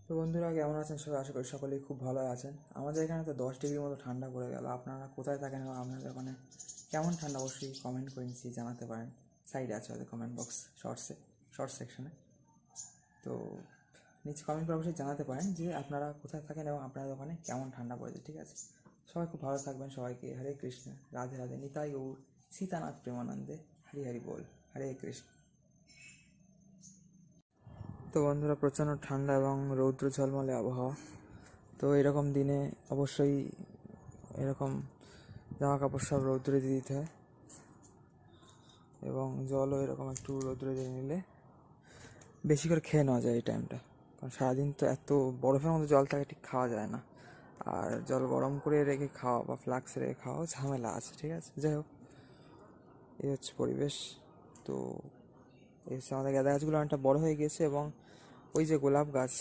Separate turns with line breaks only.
তো বন্ধুরা, কেমন আছেন সবাই? আশা করি সকলেই খুব ভালো আছেন। আমাদের এখানে তো 10 ডিগ্রির মতো ঠান্ডা পড়ে গেল। আপনারা কোথায় থাকেন এবং আপনাদের ওখানে কেমন ঠান্ডা অবশ্যই কমেন্ট করে নিচ্ছি, জানাতে পারেন। সাইডে আছে হয়তো কমেন্ট বক্স, শর্টস সেকশনে। তো নিচে কমেন্ট করে অবশ্যই জানাতে পারেন যে আপনারা কোথায় থাকেন এবং আপনাদের ওখানে কেমন ঠান্ডা পড়েছে, ঠিক আছে? সবাই খুব ভালো থাকবেন। সবাইকে হরে কৃষ্ণ, রাধে রাধে, নিতাই গৌর, সীতানাথ প্রেমানন্দে, হরি হরি বল, হরে কৃষ্ণ। তো বন্ধুরা, প্রচণ্ড ঠান্ডা এবং রৌদ্র ঝলমলে আবহাওয়া। তো এরকম দিনে অবশ্যই এরকম জামা কাপড় সব রৌদ্রে দিয়ে দিতে হয় এবং জলও এরকম একটু রৌদ্রে দিয়ে নিলে বেশি করে খেয়ে নেওয়া যায় এই টাইমটা। কারণ সারাদিন তো এত বরফের মতো জল থাকে, ঠিক খাওয়া যায় না। আর জল গরম করে রেখে খাওয়া বা ফ্লাক্সে রেখে খাওয়া ঝামেলা আছে, ঠিক আছে? যাই হোক, এই হচ্ছে পরিবেশ। তো এই হচ্ছে আমাদের গাঁদা গাছগুলো অনেকটা বড় হয়ে গেছে এবং ওই যে গোলাপ গাছ,